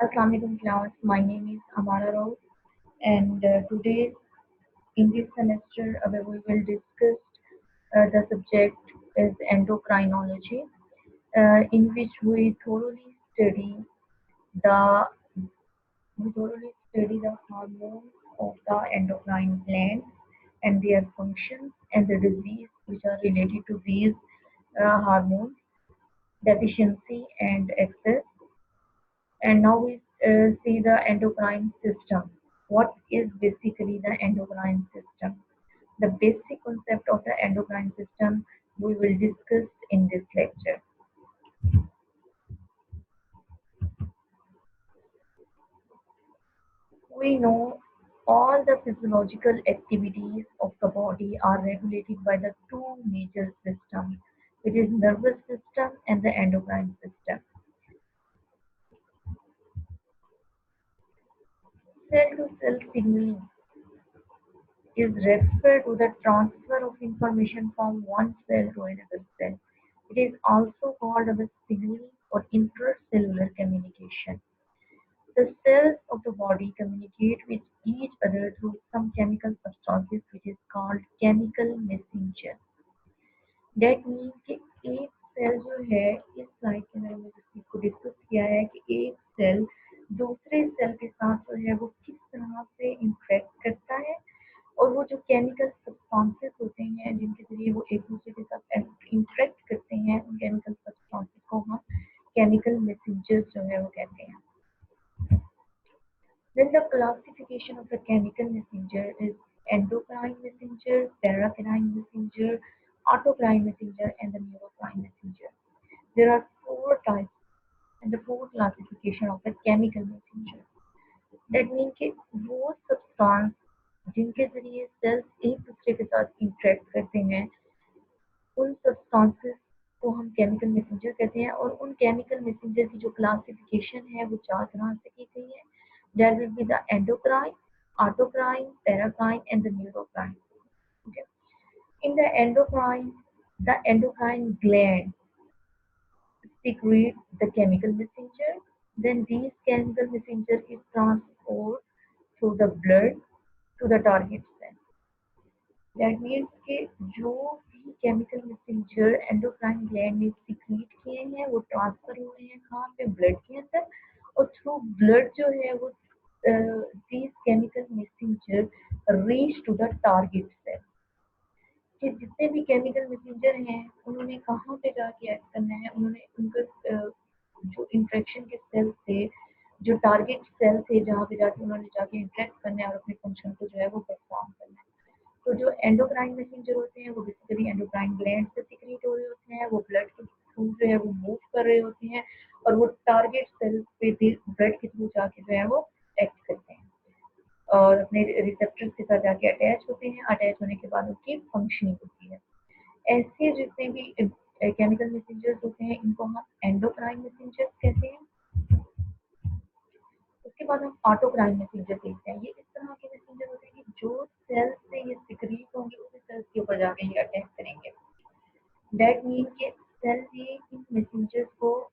Assalamualaikum class, my name is Ammara Rauf, and today in this semester we will discuss the subject is endocrinology, in which the we thoroughly study the hormones of the endocrine glands and their functions and the disease which are related to these hormones, deficiency and excess. And now we see the endocrine system. What is basically the endocrine system? The basic concept of the endocrine system we will discuss in this lecture. We know all the physiological activities of the body are regulated by the two major systems. It is nervous system and the endocrine system. Cell-to-cell signaling is referred to the transfer of information from one cell to another cell. It is also called as signaling or intracellular communication. The cells of the body communicate with each other through some chemical substances which is called chemical messenger. That means कि एक cell जो है इस slide के अंदर हमने इस चीज को डिस्कस किया है कि एक सेल दूसरे सेल के साथ जो है वो किस तरह से इंटरेक्ट करता है और वो जो केमिकल सब्सटेंसेस होते हैं जिनके जरिए वो एक दूसरे के साथ इंटरेक्ट करते हैं उन केमिकल सब्सटेंसेस को हम केमिकल मैसेंजर्स जो है वो कहते हैं. Then the classification of the chemical messenger is endocrine messenger, paracrine messenger, autocrine messenger, and the neurocrine messenger. There are four types and the four classification of the chemical messenger. That means कि वो substance जिनके जरिए sales एक दूसरे के साथ interact करते हैं उन सब्सटेंसेस को हम केमिकल मैसेंजर कहते हैं और उन केमिकल मैसेंजर की जो क्लासिफिकेशन है वो चार तरह से की गई है. There will be the endocrine, autocrine, paracrine, and the neurocrine. Okay. In the endocrine gland secrete the chemical messenger. Then these chemical messenger is transported through the blood to the target cell. That means कि जो भी chemical messenger endocrine gland में secrete किए हैं वो transfer हो रहे हैं कहाँ पे ब्लड के अंदर और थ्रू ब्लड जो है वो these chemical messenger reach to the target cell. कि जितने भी केमिकल मैसेंजर हैं उन्होंने कहाँ पे जाके एक्ट करना है उन्होंने उनका जो इंट्रैक्शन के सेल थे जो टारगेट सेल थे जहाँ पे जाके उन्होंने जाके इंटरेक्ट करना है और अपने फंक्शन को जो है वो परफॉर्म करना है. तो जो एंडोक्राइन मैसेंजर होते हैं वो बेसिकली एंडोक्राइन ग्लैंड से सिक्रीट हो रहे होते हैं वो ब्लड के थ्रू जो है वो मूव कर रहे होते हैं और वो टारगेट सेल पे ब्लड के थ्रू जाके जो है वो एक्ट करते हैं और अपने रिसेप्टर्स के साथ जाके अटैच होते हैं. अटैच होने के बाद उसकी फंक्शनिंग होती है. ऐसे जितने भी केमिकल मैसेंजर्स होते हैं इनको हम एंडोक्राइन मैसेंजर्स कहते हैं. उसके बाद हम ऑटोक्राइन मैसेंजर देखते हैं. ये इस तरह के मैसेंजर होते हैं कि जो सेल से ये सिक्रीट होंगे उसी सेल्स के ऊपर जाके ये अटैक करेंगे. दैट मीन कि सेल ने इन मैसेंजर्स को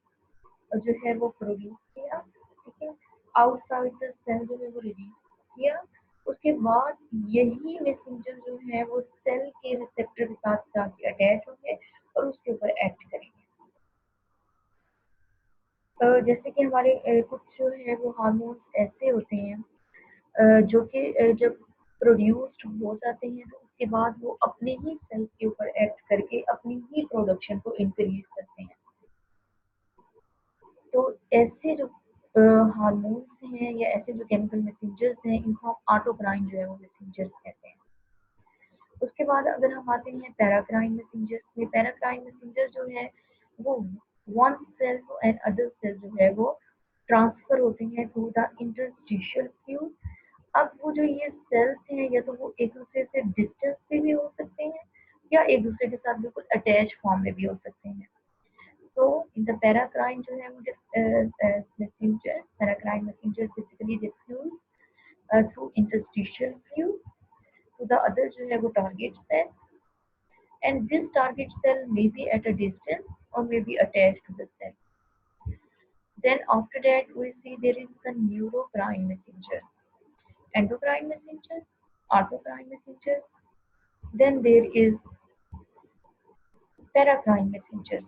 जो है वो प्रोड्यूस किया, ठीक है, आउटसाइड द सेल जो है वो रिलीज किया. उसके बाद यही मैसेंजर जो है वो सेल के रिसेप्टर के साथ जाके अटैच होंगे और उसके ऊपर एक्ट करेंगे. जैसे कि हमारे कुछ जो है वो हार्मोन्स ऐसे होते हैं जो कि जब प्रोड्यूस्ड हो जाते हैं तो उसके बाद वो अपने ही सेल्स के ऊपर एक्ट करके अपनी ही प्रोडक्शन को इंक्रीज करते हैं. तो ऐसे जो हार्मोन्स हैं या ऐसे जो केमिकल मैसेंजर्स हैं इनको हम ऑटोक्राइन जो है वो मैसेंजर्स कहते हैं. उसके बाद अगर हम आते हैं पैराक्राइन मैसेंजर्स में, पैराक्राइन मैसेंजर जो है वो one cell to another cell जो है वो ट्रांसफर होते हैं थ्रू द इंटरस्टिशियल फ्लूइड. अब वो जो ये सेल्स हैं या तो वो एक दूसरे से डिस्टेंस पे भी हो सकते हैं या एक दूसरे के साथ बिल्कुल अटैच फॉर्म में भी हो सकते हैं. So in the paracrine जो है वो messenger, paracrine messenger basically diffuse through interstitial fluid to the other जो है वो target cell, and this target cell may be at a distance or may be attached to the cell. Then after that we see there is the neurocrine messenger, endocrine messenger, autocrine messenger. Then there is paracrine messenger.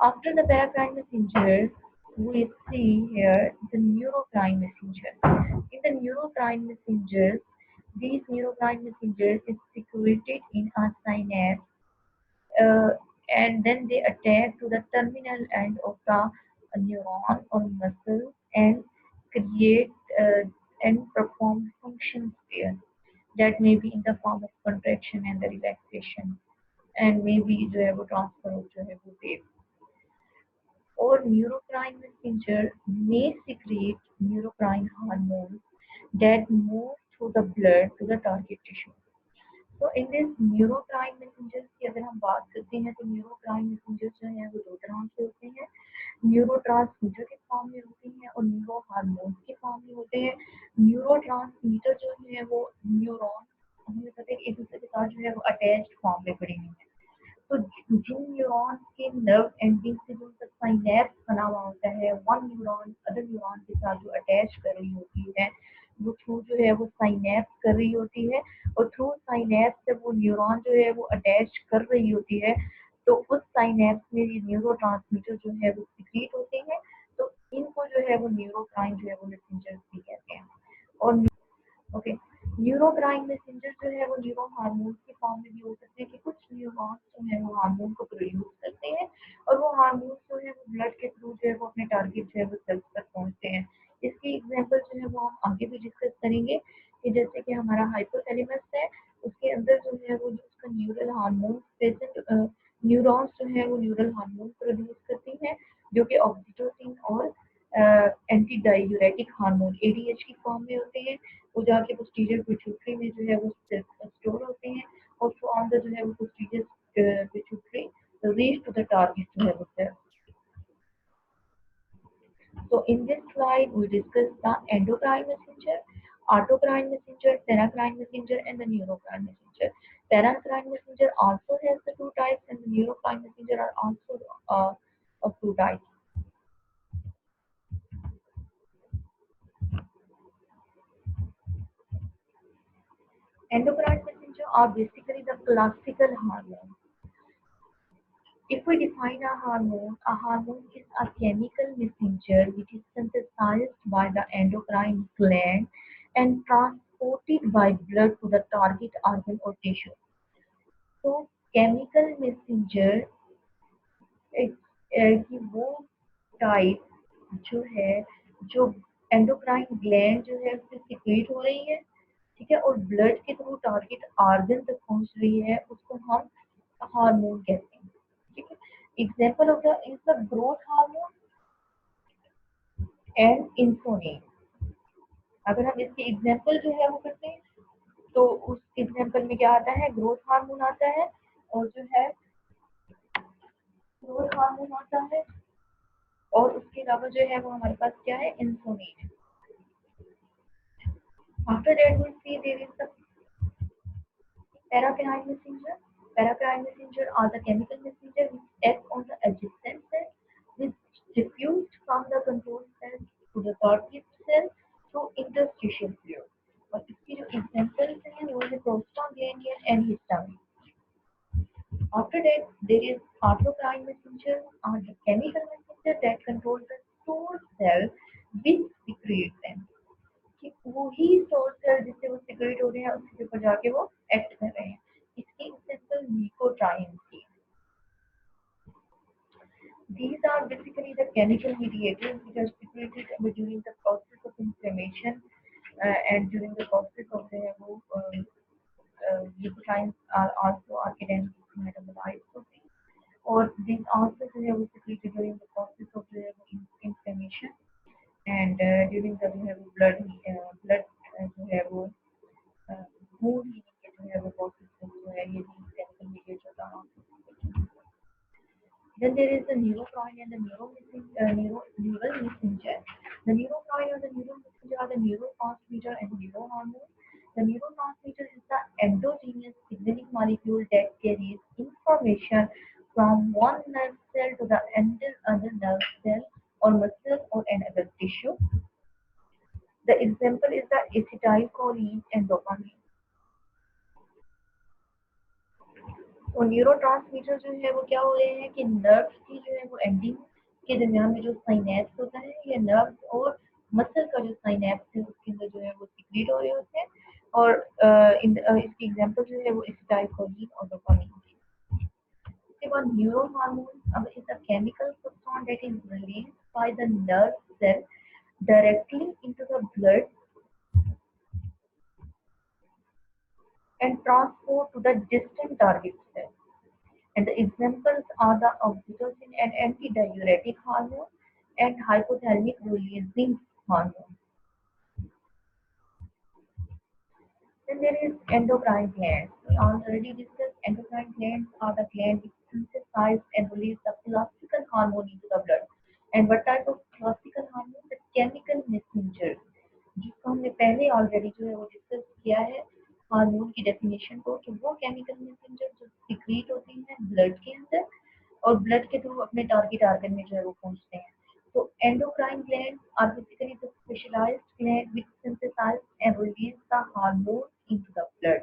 After the paracrine messenger, we see here the neurocrine messenger. In the neurocrine messenger, these neurocrine messengers is secreted in a synapse, uh, and then they attach to the terminal end of the neuron or muscle and create and perform functions there. That may be in the form of contraction and the relaxation, and maybe जो है वो transfer of जो है वो wave. Or neurocrine messenger may secrete neurocrine hormones that move through the blood to the target tissue. तो in this न्यूरोक्राइन messengers की अगर हम बात करते हैं तो न्यूरोक्राइन मैसेंजर्स जो है वो दो तरह के होते हैं, न्यूरोट्रांसमीटर के फॉर्म में होते हैं और न्यूरो हार्मोन्स के फॉर्म में होते हैं। न्यूरोट्रांसमीटर जो है वो न्यूरॉन हमें पता है एक दूसरे के साथ जो है वो अटैच्ड फॉर्म में पड़ी हुई है। तो जिन न्यूरॉन्स के नर्व एंडिंग से जो उनका साइनैप्स बना हुआ होता है, वन न्यूरॉन अदर न्यूरॉन के साथ जो अटैच कर रही होती है, वो थ्रू जो है वो साइनैप्स कर रही होती है, और थ्रू साइनैप्स जब वो न्यूरॉन जो है वो अटैच कर रही होती है तो उस साइनैप्स में ये न्यूरोट्रांसमीटर जो है वो सिक्रीट होते हैं। तो इनको जो है वो न्यूरोक्राइन जो है वो मैसेंजर्स भी कहते हैं। और ओके, न्यूरोक्राइन मैसेंजर जो है वो न्यूरो हार्मोन के फॉर्म में भी हो सकते हैं कि कुछ न्यूरॉन्स जो है वो हार्मोन को प्रोड्यूस करते हैं और वो हार्मोन जो है वो ब्लड के थ्रू जो है वो अपने टारगेट जो है वो सेल्स तक पहुंचते हैं। इसकी एग्जांपल जो है वो हम आगे भी डिस्कस करेंगे कि जैसे कि हमारा हाइपोथैलेमस है, उसके अंदर जो है वो जो उसका न्यूरल हार्मोन प्रेजेंट न्यूरॉन्स जो है वो न्यूरल हार्मोन प्रोड्यूस करती हैं जो कि ऑक्सीटोसिन और एंटी डाययूरेटिक हार्मोन एडीएच की फॉर्म में होते हैं। वो जाके पोस्टीरियर पिट्यूटरी में जो है वो स्टोर होते हैं और फ्रॉम द जो है वो posterior pituitary reach to the target जो है वो cell. So in this slide we discuss the endocrine messenger, autocrine messenger, paracrine messenger, and the neurocrine messenger. Paracrine messenger also has the two types, and the neurocrine messenger are also of two types. Endocrine messenger are basically the classical hormones. If we define a hormone is a chemical messenger which is synthesized by the endocrine gland and transported by blood to the target organ or tissue. So chemical messenger की वो type जो है जो endocrine gland जो है उससे secrete हो रही है, ठीक है, और ब्लड के थ्रू टारगेट ऑर्गन तक पहुंच रही है, उसको हम हार्मोन कहते हैं। ठीक है, example of the is the growth hormone and insulin. अगर हम इसकी एग्जाम्पल जो है वो करते हैं तो उस एग्जाम्पल में क्या आता है, ग्रोथ हार्मोन आता है और जो है ग्रोथ हार्मोन आता है और उसके अलावा जो है वो हमारे पास क्या है, insulin. After that we see there is the paracrine messenger. Paracrine messenger are the chemical messenger which act on the adjacent cell, which diffused from the control cell to the target cell through interstitial fluid. और इसकी जो examples हैं वो है prostaglandin and histamine. After that, there is autocrine messenger are the chemical messenger that control the stored cell which secretes them. कि वही store cell जिससे वो सिक्रेट हो रहे हैं उसके ऊपर जाके वो एक्ट कर रहे हैं। इसकी एग्जांपल निकोटाइन थी। These are basically the chemical mediators which are secreted during the process of inflammation and during the process of the leukotrienes are also archidenic metabolized protein, or these also जो है वो secreted during the process of the inflammation and during the जो है वो blood जो है वो mood healing के जो है वो प्रोसेस जो है ये भी केमिकल मीडिएटर का नाम है। Then there is the neurocrine and the neural messenger. The neurocrine or the neural messenger are the neurotransmitter and the neurohormone. The neurotransmitter is the endogenous signaling molecule that carries information from one nerve cell to the other nerve cell or muscle or an other tissue. The example is the acetylcholine and dopamine. और neurotransmitter जो है वो क्या हो रहे हैं कि nerves की जो है वो एंडिंग के दरमियान में जो साइनेप्स होता है ये नर्व्स और मसल का जो साइनेप्स है उसके अंदर जो है वो सिक्रीट हो रहे होते हैं और इसकी एग्जांपल जो है वो एसिटाइलकोलिन और डोपामिन की। उसके बाद न्यूरो हार्मोन अब is a chemical substance that is released by the nerve cell directly into the blood and transport to the distant target cell. And the examples are the oxytocin and antidiuretic hormone and hypothalamic releasing hormone. Then there is endocrine glands. We already discussed endocrine glands are the glands which synthesize and release the classical hormone into the blood. And what type of classical hormone? The chemical messengers. जिसको हमने पहले already जो है वो discuss किया है hormone की definition को कि वो केमिकल मैसेंजर जो सिक्रीट होती हैं ब्लड के अंदर और ब्लड के थ्रू अपने टारगेट आर्गन में जो है वो पहुंचते हैं। So endocrine glands are basically the specialized gland which synthesize and release the hormones into the blood.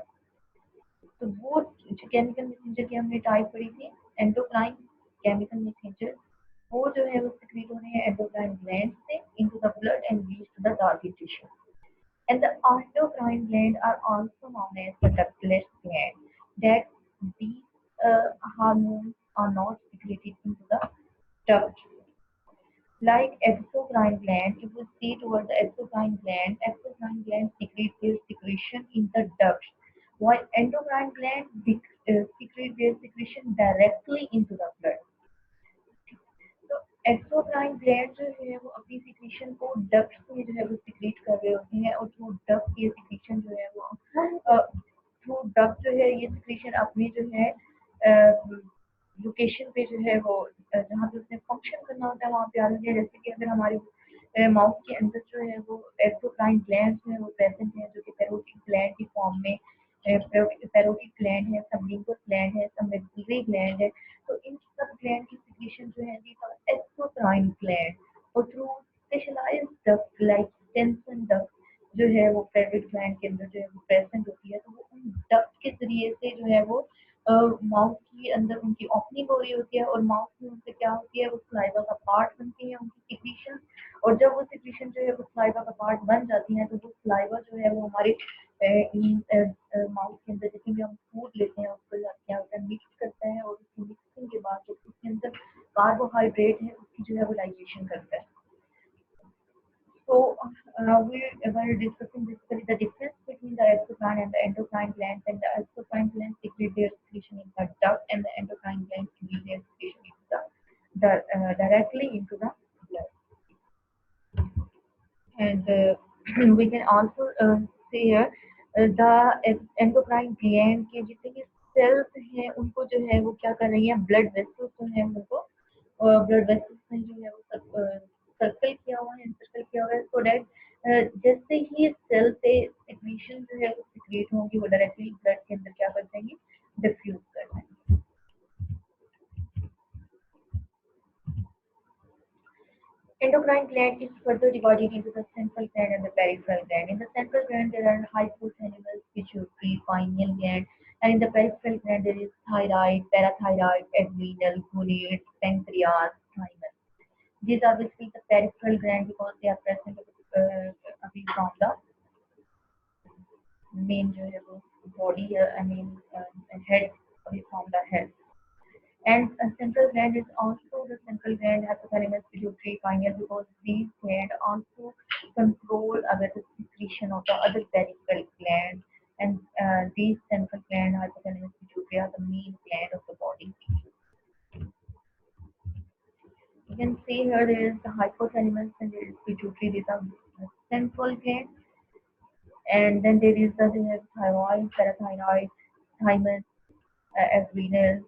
तो वो जो केमिकल मैसेंजर की हमने टाइप पढ़ी थी एंडोक्राइन केमिकल मैसेंजर वो जो है वो सिक्रीट हो रहे हैं एंडोक्राइन ग्लैंड से into the blood and reach to the target tissue. And the endocrine gland are also known as the ductless gland. That these hormones are not secreted into the duct. Like exocrine gland, if we see towards the exocrine gland secrete their secretion in the duct, while endocrine gland secrete their secretion directly into the blood. तो exocrine gland जो है वो अपनी secretion को duct में जो है वो सिक्रीट कर रहे होते हैं और थ्रू डक्ट ये सिक्रीशन जो है वो थ्रू डक्ट जो है ये सिक्रीशन अपनी जो है लोकेशन पे जो है वो जहाँ पे उसने फंक्शन करना होता है वहाँ पे आ रही है। जैसे कि अगर हमारे माउथ के अंदर जो है वो एक्सोक्राइन ग्लैंड जो है वो प्रेजेंट है जो कि पैरोटिक ग्लैंड की फॉर्म में पैरोटिक ग्लैंड है, सबलिंगुअल ग्लैंड है, सबमेडुलरी ग्लैंड है। तो इन सब ग्लैंड की सिक्रीशन जो है these are exocrine gland और through specialised duct like Stensen duct जो है वो पेल्विक ग्लैंड के अंदर जो है वो प्रेजेंट होती है। तो वो उन डक्ट के जरिए से जो है वो माउथ के अंदर उनकी ओपनिंग हो रही होती है और माउथ में उनसे क्या होती है वो सलाइवा का पार्ट बनती है उनकी सिक्रीशन और जब वो सिक्रीशन जो है वो सलाइवा का पार्ट बन जाती है तो वो सलाइवा जो है वो हमारे माउथ के अंदर जैसे भी हम फूड लेते हैं उसको क्या होता है मिक्स करता है और उसकी मिक्सिंग के बाद जो उसके अंदर कार्बोहाइड्रेट है उसकी जो है वो डाइजेशन करता है। So we were discussing basically the difference between the exocrine and the endocrine glands, and the exocrine glands secrete their secretion in the duct, and the endocrine glands secrete their secretion into directly into the blood. And we can also say here the endocrine gland के जितने भी sales हैं उनको जो है वो क्या कर रही हैं ब्लड वेसल्स जो है उनको ब्लड वेसल्स में जो है वो सर्कल किया हुआ है इंसर्कल किया हुआ है सो दैट जैसे ही सेल से सिक्रीशन जो है वो सिक्रीट होंगी वो डायरेक्टली ब्लड के अंदर क्या कर देंगे डिफ्यूज कर देंगे। Endocrine gland is further divided into the central gland and the peripheral gland. In the central gland, there are hypothalamus, pituitary, pineal gland, and in the peripheral gland, there is thyroid, parathyroid, adrenal, gonad, pancreas, thymus. These are basically the peripheral gland because they are present away from the main body, head, away from the head. And a central gland is also the central gland hypothalamus, pituitary, pineal because these glands also control the secretion of the other peripheral glands. And these central gland hypothalamus, pituitary are the main gland of the body. You can see here there is the hypothalamus and there is pituitary. These are central glands. And then there is the thyroid, parathyroid, thymus, adrenal,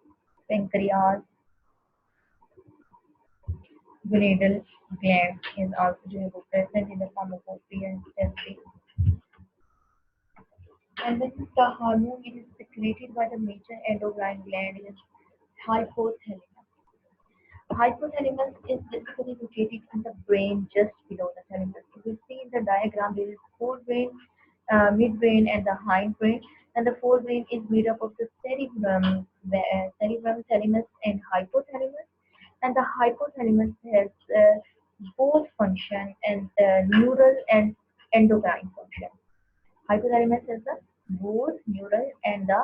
pancreas, gonadal gland is also present in the form of ovarian and testes. And then the hormone it is secreted by the major endocrine gland is hypothalamus. Hypothalamus is basically located in the brain just below the thalamus. You will see in the diagram there is forebrain, midbrain, and the hindbrain. And the forebrain is made up of the cerebrum, thalamus, and hypothalamus. And the hypothalamus has both function and neural and endocrine function. Hypothalamus has the both neural and the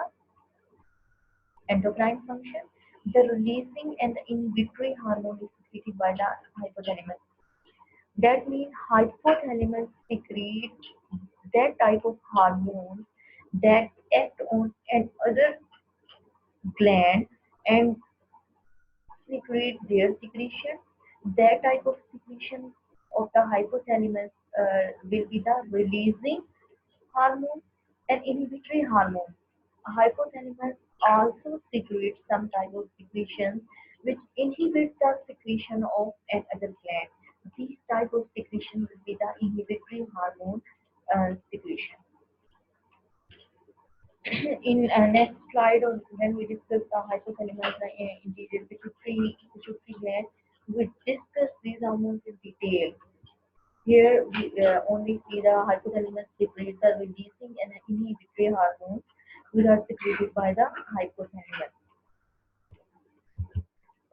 endocrine function. The releasing and the inhibitory hormone is secreted by the hypothalamus. That means hypothalamus secretes that type of hormone that act on another gland and secrete their secretion. That type of secretion of the hypothalamus will be the releasing hormone and inhibitory hormone. Hypothalamus also secretes some type of secretions which inhibit the secretion of another gland. These type of secretion will be the inhibitory hormone secretion. In next slide, or when we discuss the hypothalamus, the interior pituitary gland, we discuss these hormones in detail. Here we only see the hypothalamus secretes the releasing and inhibitory hormones which are secreted by the hypothalamus.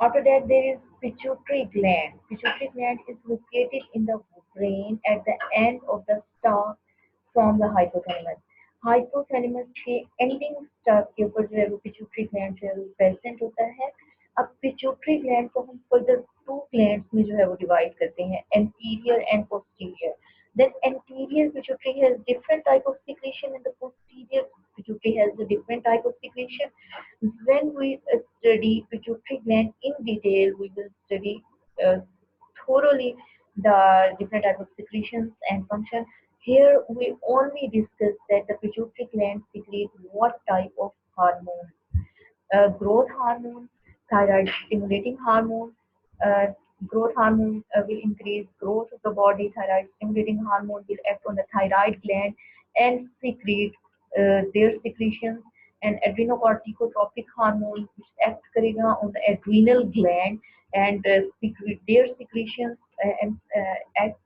After that, there is pituitary gland. Pituitary gland is located in the brain at the end of the stalk from the hypothalamus. Hypothalamus के ending stop के ऊपर जो है वो pituitary gland जो है वो present होता है. अब पिट्यूटरी ग्लैंड को हम फर्दर टू ग्लैंड्स में जो है वो डिवाइड करते हैं, anterior and posterior. Then anterior pituitary has different type of secretion and the posterior pituitary has a different type of secretion. When we study pituitary gland in detail, we will study uh, thoroughly the different type of secretions and function. Here we only discuss that the pituitary gland secretes what type of hormone. Growth hormone, thyroid stimulating hormone. Uh, Growth hormone will increase growth of the body. Thyroid stimulating hormone will act on the thyroid gland and secrete their secretions. And adrenocorticotropic hormone which acts karega on the adrenal gland and secrete their secretions and act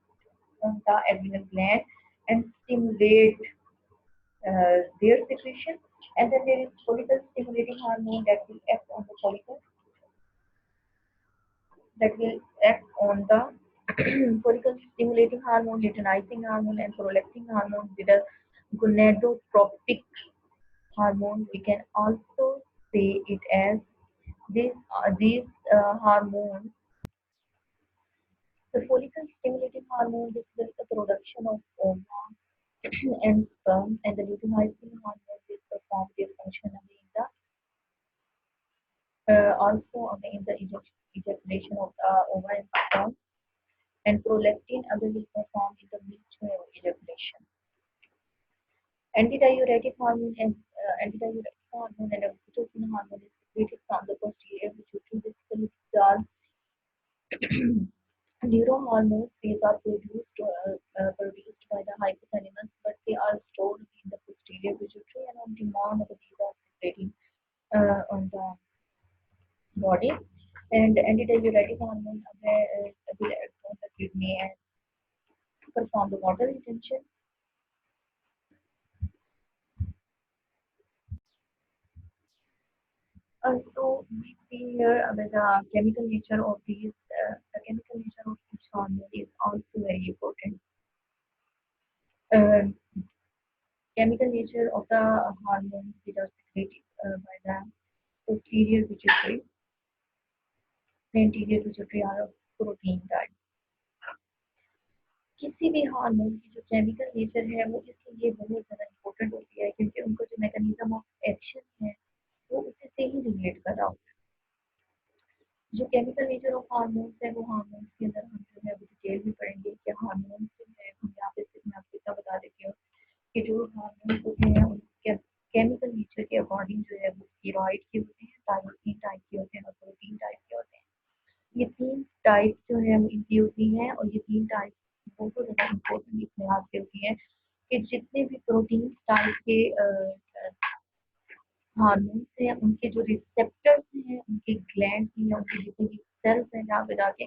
on the adrenal gland and stimulate their secretion. And then there is follicle stimulating hormone that will act on the follicle, that will act on the follicle stimulating hormone, luteinizing hormone, and prolactin hormone with a gonadotropic hormone. We can also say it as these hormones. The follicle stimulating hormone is the production of ova and sperm, and the luteinizing hormone will perform their function also in the ejaculation of the ova and sperm, and prolactin again will perform in the mutual ejaculation. Antidiuretic hormone and oxytocin hormone is secreted from the posterior pituitary. Basically, these are neurohormones. These are produced by the hypothalamus, but they are stored in the posterior pituitary, and on demand, these are secreted on the body. And antidiuretic hormone will act on the kidney and perform the water retention. So we see here the chemical nature of these. The chemical nature of each hormone is also very important. Uh, Chemical nature of the hormones which are secreted by the posterior pituitary, the anterior pituitary are of protein type. किसी भी hormone की जो chemical nature है वो इसलिए बहुत ज़्यादा important होती है क्योंकि उनका जो मैकेनिज्म ऑफ एक्शन है वो उसी से ही रिलेट कर रहा होता है. जो केमिकल नेचर ऑफ हार्मोन्स है वो हार्मोन्स के अंदर हम जो है वो डिटेल में पढ़ेंगे कि हार्मोन्स जो है हम यहाँ पे सिर्फ मैं आपको इतना बता देती हूँ कि जो हार्मोन्स होते हैं उनके केमिकल नेचर के अकॉर्डिंग जो है वो स्टेरॉइड के होते हैं, टायरोसिन टाइप के होते हैं और प्रोटीन टाइप के होते हैं. ये तीन टाइप जो है वो इनकी होती हैं और ये तीन टाइप बहुत ज़्यादा इम्पोर्टेंट इस लिहाज से होती है कि जितने भी प्रोटीन टाइप के हार्मोन्स हैं उनके जो रिसेप्टर्स हैं, उनके ग्लैंड हैं, उनके जितने भी सेल्स हैं जहाँ पे जाके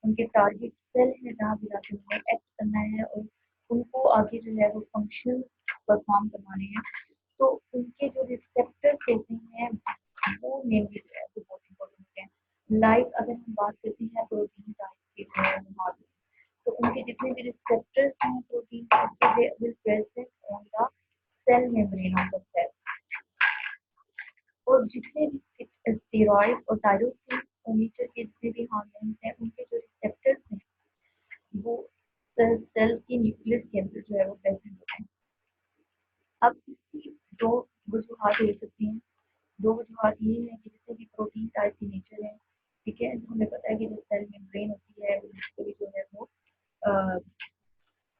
उनके टारगेट सेल है जहाँ पे जाके उन्हें एक्ट करना है और उनको आगे जो है वो फंक्शन परफॉर्म करवाने हैं। तो उनके जो रिसेप्टर्स होते हैं वो मेनली जो है वो बहुत इंपॉर्टेंट होते हैं। लाइक अगर हम बात करते हैं प्रोटीन टाइप के जो है हार्मोन, तो उनके जितने भी रिसेप्टर्स हैं प्रोटीन टाइप के they will present on the cell membrane of the cell. और जितने भी स्टेरॉइड और टायरोसिन और नेचर के जितने भी हार्मोन्स हैं उनके जो रिसेप्टर्स हैं वो सेल की न्यूक्लियस के अंदर जो है वो प्रेजेंट होते हैं। अब इसकी दो वजूहत हो सकती हैं। दो वजूहत ये है कि जितने भी प्रोटीन टाइप की नेचर है, ठीक है, जो हमें पता है कि जो सेल मेम्ब्रेन होती है बेसिकली जो है वो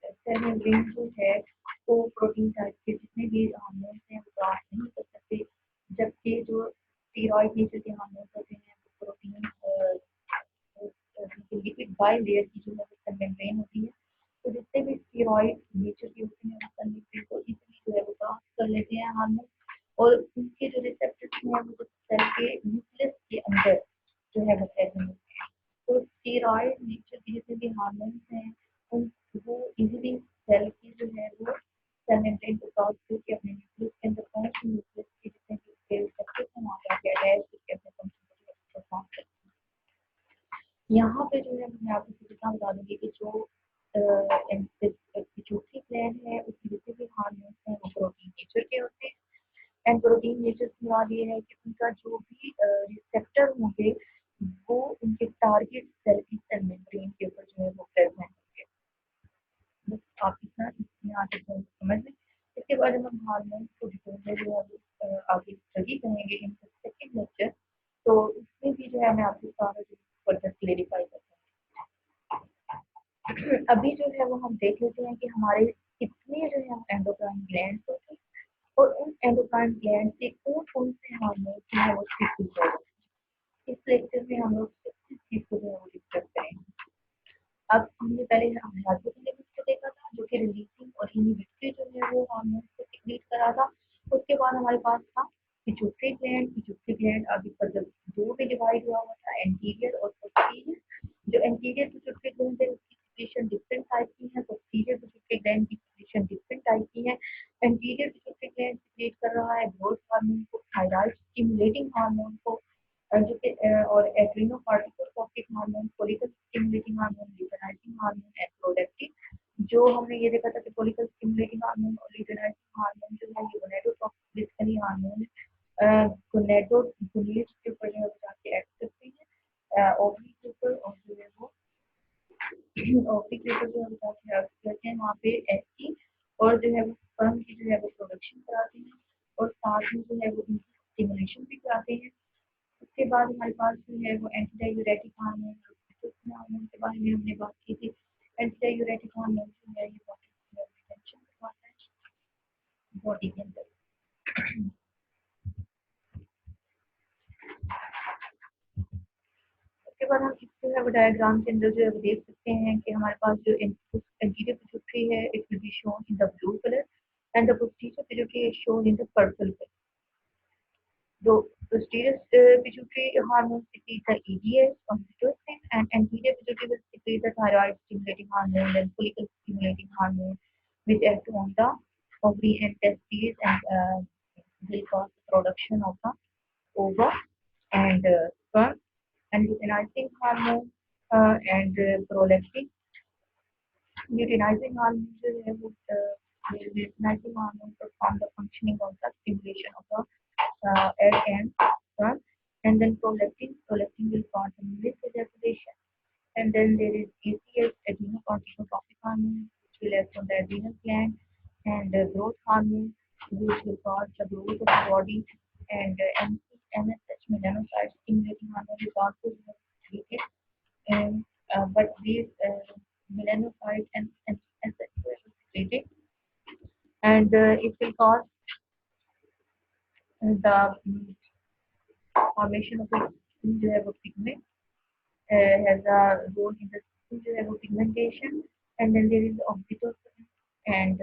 सेल मेम्ब्रेन जो है वो प्रोटीन टाइप के जितने भी हार्मोन्स हैं वो क्रॉस नहीं कर सकते, जबकि जो स्टेरॉइड नेचर के हार्मोन्स होते हैं वो प्रोटीन लिपिड बाई लेयर की जो है वो सेल मेम्ब्रेन होती है। तो जितने भी स्टेरॉइड नेचर के होते हैं वो सेल मेम्ब्रेन को इजीली जो है वो क्रॉस कर लेते हैं हार्मोन, और उनके जो रिसेप्टर्स हैं वो सेल के न्यूक्लियस के अंदर जो है वो प्रेजेंट होते हैं। तो स्टेरॉइड नेचर के जितने भी हार्मोन्स हैं उन वो इजीली सेल की जो है वो सेल मेम्ब्रेन को क्रॉस करके अपने न्यूक्लियस के अंदर पहुंच के न्यूक्लियस के जितने भी उसके रिसेप्टर्स हैं वहाँ जाके अटैच करके अपने फंक्शन को परफॉर्म करते हैं। यहाँ पे जो है मैं आपको कितना बता दूंगी कि जो पिट्यूटरी ग्लैंड है उसके जितने भी हार्मोन्स हैं वो प्रोटीन नेचर के होते हैं। एंड प्रोटीन नेचर से मुराद ये है कि उनका जो भी रिसेप्टर होंगे वो उनके टारगेट सेल की सेल मेम्ब्रेन के ऊपर जो है वो प्रेजेंट होंगे। बस आप इतना यहाँ तक समझ लें। इसके बाद हम हार्मोन्स को डिटेल में जो है वो आगे स्टडी करेंगे इन सेकेंड लेक्चर। तो उसमें भी जो है मैं आपको सारा जो फर्दर क्लेरिफाई करता हूँ। अभी जो है वो हम देख लेते हैं कि हमारे कितने जो है एंडोक्राइन ग्लैंड्स होते हैं और उन एंडोक्राइन ग्लैंड से कौन कौन से हार्मोन जो है वो सीक्रेट होते हैं। इस लेक्चर में हम लोग इस चीज को जो है वो डिस्कस करेंगे। अब हमने पहले हाइपोथैलेमस को देखा था जो कि रिलीजिंग और इनहिबिटरी जो है वो हार्मोन को सीक्रेट करा था। उसके बाद हमारे पास था पिट्यूटरी ग्लैंड। पिट्यूटरी ग्लैंड अभी फर्दर दो में डिवाइड हुआ हुआ था, एंटीरियर और पोस्टीरियर। जो एंटीरियर पिट्यूटरी ग्लैंड है उसकी सिक्रेशन डिफरेंट टाइप की है, पोस्टीरियर पिट्यूटरी ग्लैंड की सिक्रेशन डिफरेंट टाइप की है। एंटीरियर पिट्यूटरी ग्लैंड सिक्रेट कर रहा है ग्रोथ हार्मोन को, थायराइड स्टिमुलेटिंग हार्मोन को, जो कि और adrenocorticosteroid hormone, follicle stimulating hormone, luteinizing hormone and prolactin. जो हमने ये देखा था कि फॉलिकल स्टिमुलेटिंग हार्मोन और ल्यूटेनाइजिंग हार्मोन जो है ये गोनेडोट्रोपिक हार्मोन गोनेडोगोनेड्स के ऊपर जो है जाके एक्ट करते हैं, ओवरी के ऊपर, और जो है वो ओवरी के ऊपर जो है जाके एक्ट करते हैं वहाँ पे एस्टी, और जो है वो स्पर्म की जो है वो प्रोडक्शन कराते हैं और साथ में जो है वो इनकी स्टिमुलेशन भी कराते हैं। उसके बाद हमारे पास जो है वो एंटीडायूरेटिक हार्मोन हार्मोन के बारे में हमने बात की थी। एंटीडायूरेटिक हार्मोन जो है ये बॉडी में रिटेंशन करवाता है बॉडी के अंदर। उसके बाद हम इसको है वो डायग्राम के अंदर जो है वो देख सकते हैं कि हमारे पास जो एंटीरियर पिट्यूटरी है it will be shown in the blue colour and the posterior pituitary is shown in the purple colour. The posterior pituitary hormone secretes the EDS, oxytocin, and anterior pituitary will secrete the thyroid stimulating hormone and follicle stimulating hormone, which act on the ovary and testes and will cause the production of the ova and sperm. And luteinizing hormone and prolactin. Luteinizing hormone जो है वो luteinizing hormone perform the functioning of the stimulation of the egg and sperm. And then prolactin will cause the milk ejaculation. And then there is ACH, adrenocorticotropic hormone, which will act on the adrenal gland, and growth hormone, which will cause the growth of the body, and MSH, melanocyte stimulating hormone, is also secreted. And but these melanocyte and MSH were secreted, and it will cause the formation of the skin जो है वो pigment, has a role in the skin जो है वो pigmentation. And then there is oxytocin and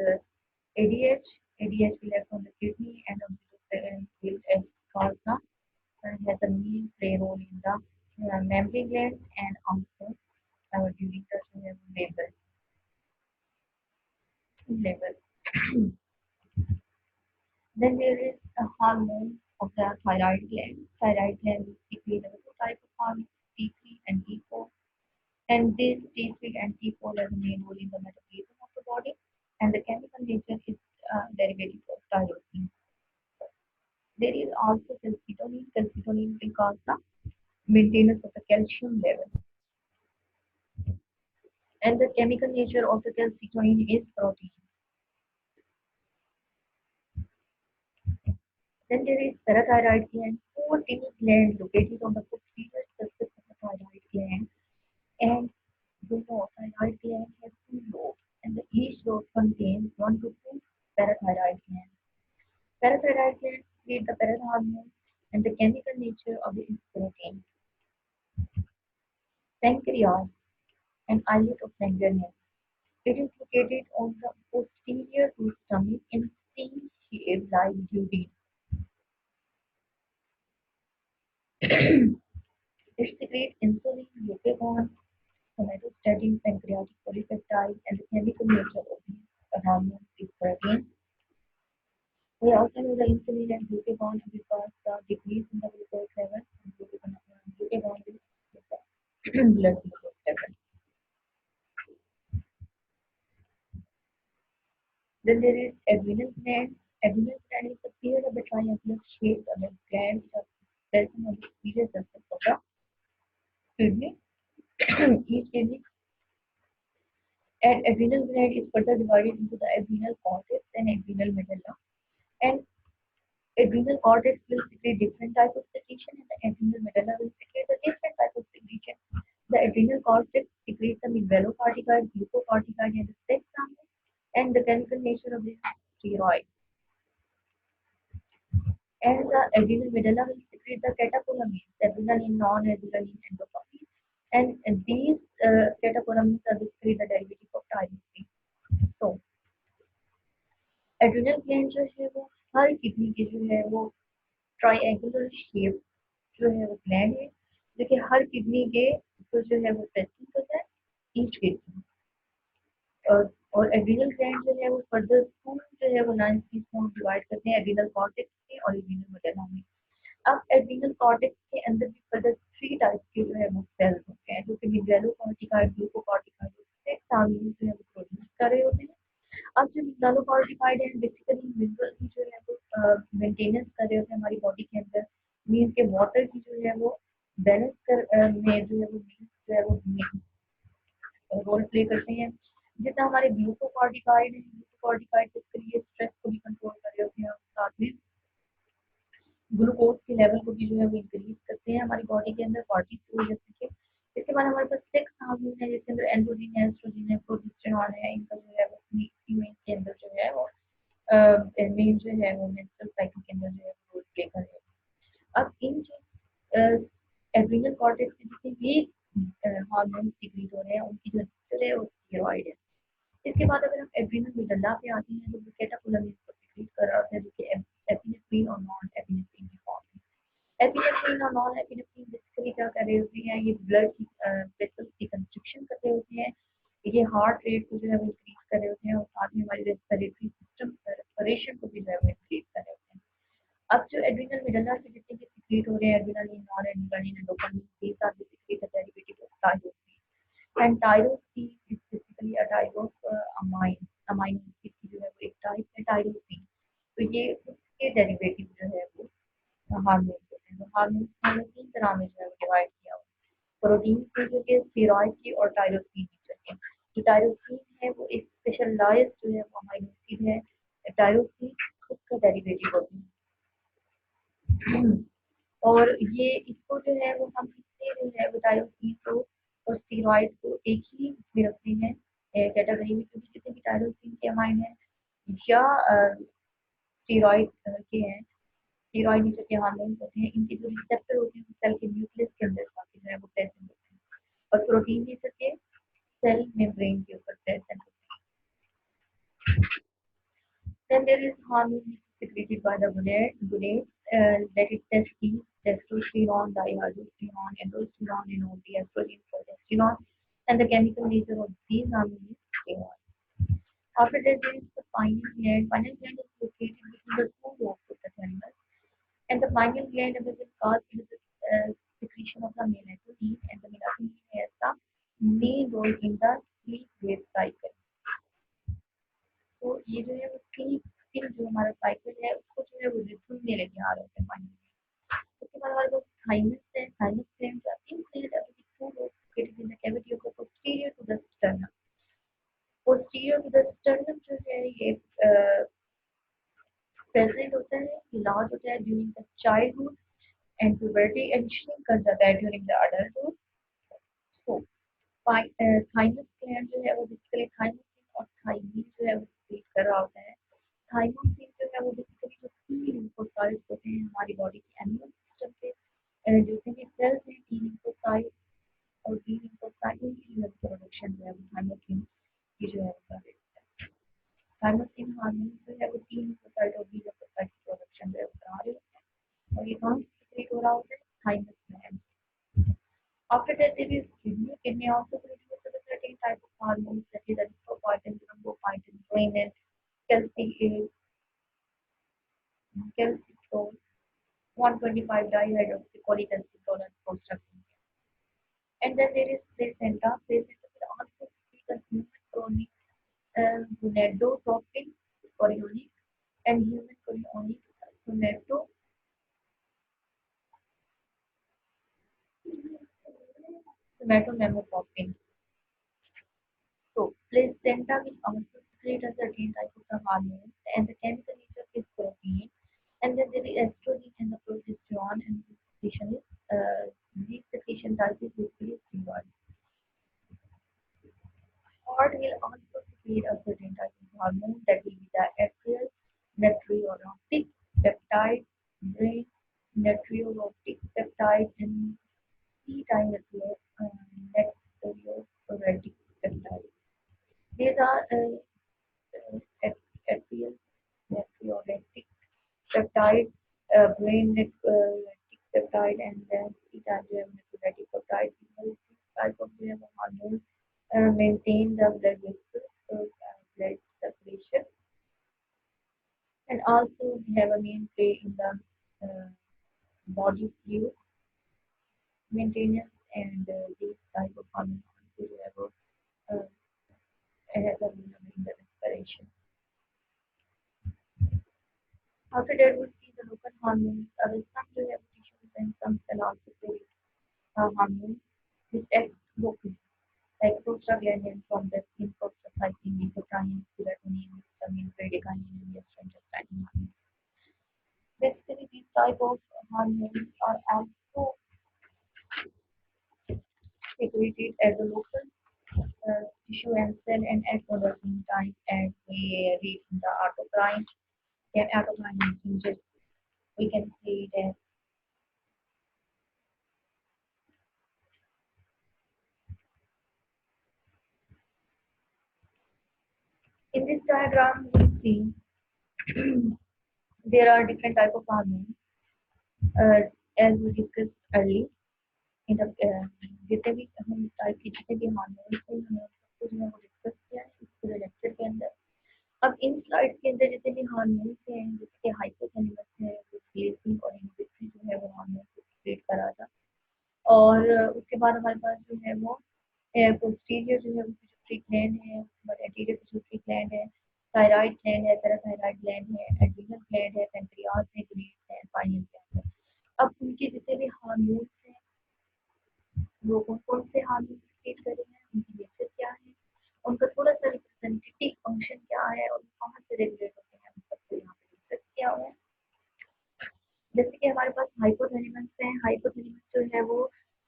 ADH. ADH will act on the kidney, and oxytocin will cause the has a main play role in the mammary glands, and also our ureters we have label. Then there is the hormone of the thyroid gland. Thyroid gland is secrete of two types of hormones, T3 and T4. And this T3 and T4 are the main role in the metabolism of the body. And the chemical nature is derivative of tyrosine. There is also calcitonin. Calcitonin will cause the maintenance of the calcium level. And the chemical nature of the calcitonin is protein. Then there is parathyroid gland, four tiny glands located on the posterior surface of the thyroid gland. And you know, thyroid gland has two lobes, and each lobe contains one to two parathyroid glands. Parathyroid glands secrete the parathormone, and the chemical nature of it is protein. Pancreas, an islet of tenderness. It is located on the posterior to stomach in C-shaped like duodenum. It secretes insulin, glucagon, somatostatin, pancreatic polypeptide, and the chemical nature of these hormones is protein. We also know the insulin and glucagon because the decrease in the glucose level and glucagon will decrease the blood glucose level. Then there is adrenal gland. Adrenal gland is a pair of a triangular shaped gland which are present on the superior surface of the kidney. Each kidney and adrenal gland is further divided into the adrenal cortex and adrenal medulla. And adrenal cortex will secrete different types of secretion and the adrenal medulla will secrete a different type of secretion. The adrenal cortex secretes the medullopeptide, glucocorticoid, and the sex hormone, and the chemical nature of this steroid. And the adrenal medulla will secrete the catecholamines, adrenaline, non-adrenaline, endorphins, and these catecholamines are basically the derivative of tyrosine. So adrenal gland जो है वो हर kidney के जो है वो triangular shape जो है वो ग्लैंड है जो कि हर किडनी के ऊपर जो है वो प्रेजेंट होता है ईच किडनी और एड्रिनल ग्लैंड जो है वो फर्दर टू जो है वो 9 पीस में डिवाइड करते हैं एड्रिनल कॉर्टेक्स में और एड्रिनल मेडुला में। अब एड्रिनल कॉर्टेक्स के अंदर भी फर्दर थ्री टाइप्स के जो है वो सेल्स होते हैं जो कि मेडुलोकॉर्टिकॉइड, ग्लूकोकॉर्टिकॉइड, सेक्स हार्मोन जो है वो प्रोड्यूस कर रहे होते हैं। अब जो मेटालोकॉर्टिकॉइड है बेसिकली मिनरल की जो है वो मेंटेनेंस कर रहे होते हैं हमारी बॉडी के अंदर मीन्स के वाटर की जो है वो बैलेंस कर में जो है वो मीन्स जो है वो रोल प्ले करते हैं। जितना हमारे ग्लूकोकॉर्टिकॉइड है ग्लूकोकॉर्टिकॉइड बेसिकली स्ट्रेस को भी कंट्रोल कर रहे होते हैं और साथ में ग्लूकोज के लेवल को भी जो है वो इंक्रीज करते हैं हमारी बॉडी के अंदर कॉर्टिसोल जैसे कि। इसके बाद हमारे पास सेक्स हार्मोन है जिसके अंदर एंड्रोजन है, एस्ट्रोजन है, प्रोजेस्टेरॉन है। इनका जो है वो फीमेल के अंदर जो है वो मेल जो है वो मेंस्ट्रुअल साइकिल के अंदर जो है रोल प्ले कर रहे हैं। अब इन जो एड्रिनल कॉर्टेक्स के जितने भी हार्मोन सीक्रेट हो रहे हैं उनकी जो नेचर है वो स्टेरॉइड है। इसके बाद अगर हम एड्रिनल मेडुला पे आते हैं तो कैटेकोलामिन्स को सीक्रेट कर रहा होता है जो कि एपिनेफ्रिन और नॉन एपिनेफ्रिन की फॉर्म में। एपिनेफ्रिन और नॉन एपिनेफ्रिन बेसिकली क्या कर रहे होते हैं ये ब्लड की वेसल्स की कंस्ट्रक्शन कर रहे होते हैं, ये हार्ट रेट को जो है वो इंक्रीज कर रहे होते हैं और साथ में हमारी रेस्पिरेटरी सिस्टम रेस्पिरेशन को भी जो है वो इंक्रीज कर रहे होते हैं। अब जो एड्रिनल मेडुला से जितने भी सीक्रेट हो रहे हैं adrenaline, non adrenaline and dopamine these are basically the derivative of tyrosine and tyrosine is basically a type of amino acid की जो है वो एक टाइप है टायरोसिन। तो ये उसके डेरिवेटिव जो है वो हार्मोन होते हैं। तो हार्मोन मैंने तीन तरह में जो है डिवाइड किया हुआ प्रोटीन के जो कि स्टेरॉइड की और टायरोसिन की। जो टायरोसिन है वो एक स्पेशलाइज्ड जो है वो अमीनो एसिड है, टायरोसिन उसका डेरिवेटिव होता है और ये इसको जो है वो हम इससे जो है वो टायरोसिन को और स्टेरॉइड को एक ही में रखते हैं कैटेगरी में क्योंकि जितने भी टायरोसिन के अमाइन है या स्टेरॉइड के हैं स्टेरॉइड जो के हार्मोन होते हैं इनके जो रिसेप्टर होते हैं सेल के न्यूक्लियस के अंदर जाके जो है वो प्रेजेंट होते हैं और प्रोटीन भी सके सेल मेम्ब्रेन के ऊपर प्रेजेंट होते हैं। Then there is hormone secreted by the gland that is testes, testosterone, dihydrotestosterone, androstenone, and all the estrogen, progesterone, and the chemical nature of these hormones is steroid. After that, there is the pineal gland. Pineal gland is located between the two lobes of the thymus, and the pineal gland will cause the secretion of the melatonin, and the melatonin has the main role in the sleep-wake cycle. तो ये जो है वो sleep जो हमारा cycle है उसको जो है वो रिथम में लेके आ रहे हैं पानी में। उसके बाद हमारे पास थाइमस है, थाइमस ग्लैंड का inside ability to located in the cavity of the posterior to the sternum. Posterior to the sternum जो है ये प्रेजेंट होता है, लार्ज होता है during the childhood and puberty and shrink कर जाता है during the adulthood. So thymus gland जो है वो बेसिकली थाइमोसिन और थाइमिन जो है वो सीक्रेट कर रहा होता है। थाइमोसिन जो है वो बेसिकली जो की लिम्फोसाइट्स होते हैं हमारी बॉडी के इम्यून सिस्टम के जितने भी सेल्स हैं टी लिम्फोसाइट और बी लिम्फोसाइट उनकी प्रोडक्शन जो है वो थाइमोसिन की जो है वो कर देता है। थाइमोसिन हार्मोन जो है वो टी लिम्फोसाइट और बी लिम्फोसाइट की प्रोडक्शन जो है वो करा रहे होते हैं और ये कहाँ सीक्रेट हो रहा होता है thymus gland. After that, there is kidney. Kidney also produces a certain type of hormones that is erythropoietin, thrombopoietin, renin, calcium, calcium, 125 dihydroxycholecalciferol, and prostaglandin. And then there is placenta. Placenta will also secrete a human chronic gonadotropin, chorionic, and human chorionic somatotropin. So, placenta will also secrete a certain type of the hormones, and the chemical nature is protein. And then there is estrogen and the progesterone, and this secretion is these secretion type is basically steroid. Heart will also secrete a certain type of hormone that will be the atrial natriuretic peptide, brain natriuretic peptide, and natriuretic peptide. These are atrial natriuretic peptide, brain peptide, and then natriuretic peptide. These type of hormones maintain the blood vessels, blood circulation, and also have a main play in the body fluid maintenance, and these type of hormones also have has a role in the respiration. After that, we see the local hormones. Some do have tissues and some can also play hormones which act locally, like prostaglandin from the skin, prostacyclin, leukotriene, serotonin, histamine, bradykinin, and gastrointestinal. Basically, these type of hormones are also secreted as a local tissue and cell and act on the same time as we read in the autocrine. Yeah, autocrine is we can see it as in this diagram we see there are different type of hormones uh, as we discussed earlier in the जितने भी हम type के जितने भी hormones हैं हमने उसको जो है वो डिस्कस किया है इस पूरे लेक्चर के अंदर। अब इन स्लाइड्स के अंदर जितने भी हार्मोन्स हैं जैसे कि हाइपोथैलेमस है जो रिलीजिंग और इनहिबिटरी जो है वो हार्मोन को सीक्रेट करा था और उसके बाद हमारे पास जो है वो पोस्टीरियर जो है वो पिट्यूटरी ग्लैंड है, उसके बाद एंटीरियर पिट्यूटरी ग्लैंड है, थायराइड ग्लैंड है, पैराथायराइड ग्लैंड है, एड्रिनल ग्लैंड है, पैंक्रियाज है, ग्लैंड है, पाइनियल ग्लैंड है। अब उनके जितने भी हार्मोन्स हैं वो कौन से हार्मोन सीक्रेट कर रहे हैं, उनकी नेचर क्या है, उनका थोड़ा सा रिप्रेजेंटेटिव फंक्शन क्या है और कहाँ से रेगुलेट होते हैं, हम सबको यहाँ पे डिस्कस किया हुआ है। जैसे कि हमारे पास हाइपोथैलेमस है, हाइपोथैलेमस जो है वो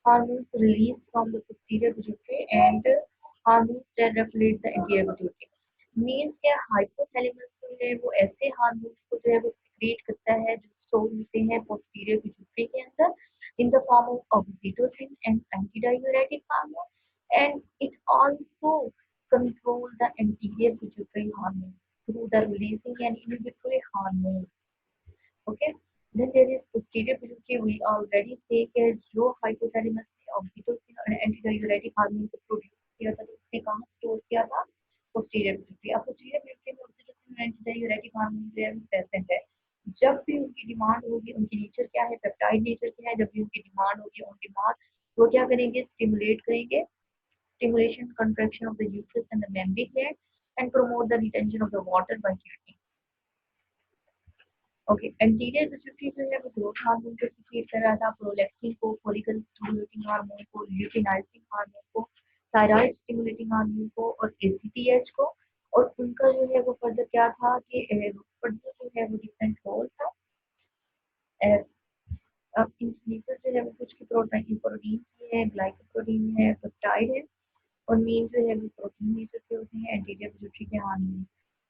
hormones release from the posterior pituitary and hormones that regulate the anterior pituitary. Means क्या हाइपोथैलेमस जो है वो ऐसे हार्मोन्स को जो है वो सीक्रेट करता है जो स्टोर होते हैं पोस्टीरियर पिट्यूटरी के अंदर in the form of oxytocin and antidiuretic hormone, and it also control the anterior pituitary hormone through the releasing and inhibitory hormone. Okay. Then there is posterior pituitary. We already say कि जो hypothalamus ने oxytocin और antidiuretic hormone को produce किया था तो उसने कहाँ स्टोर किया था posterior pituitary. अब posterior pituitary में oxytocin और antidiuretic हार्मोन जो है प्रेजेंट है. जब भी उनकी डिमांड होगी, उनकी नेचर क्या है, पेप्टाइड नेचर क्या है, जब भी उनकी डिमांड होगी ऑन डिमांड वो क्या करेंगे, स्टिमुलेट करेंगे, stimulation contraction of the uterus and the mammary gland and promote the retention of the water by kidney. Okay, anterior pituitary जो है वो ग्रोथ हार्मोन को सिक्रीट कर रहा था, प्रोलैक्टिन को, फॉलिकल स्टिमुलेटिंग हार्मोन को, ल्यूटिनाइजिंग हार्मोन को, थायराइड स्टिमुलेटिंग हार्मोन को और एसीटीएच को. और उनका जो है वो फर्दर क्या था कि फर्दर जो है वो डिफरेंट रोल था. अब इन जो है वो कुछ की प्रोटीन की है, ग्लाइकोप्रोटीन है, पेप्टाइड है और मेन जो है वो प्रोटीन नेचर के होते हैं एंटीरियर पिट्यूटरी के हार्मोन.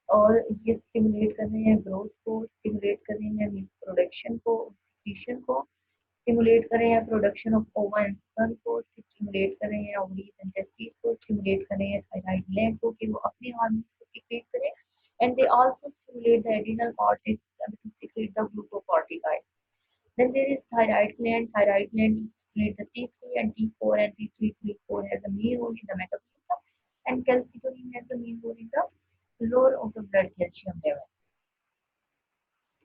और ये स्टिमुलेट कर रहे हैं ग्रोथ को, स्टिमुलेट कर रहे हैं मिल्क प्रोडक्शन को, सिक्रीशन को, स्टिमुलेट कर रहे हैं प्रोडक्शन ऑफ ओवा एंड स्पर्म को, स्टिमुलेट कर रहे हैं ओवरीज एंड टेस्टिस को, स्टिमुलेट कर रहे हैं थायराइड ग्लैंड को कि वो अपने हार्मोन को सिक्रीट करें. And they also stimulate the adrenal cortex to secrete the glucocorticoid. Then there is thyroid gland. Thyroid gland stimulates the T3 and T4 and T3, T4 has the main role in the metabolism and calcitonin has the main role in the lower of the blood calcium level.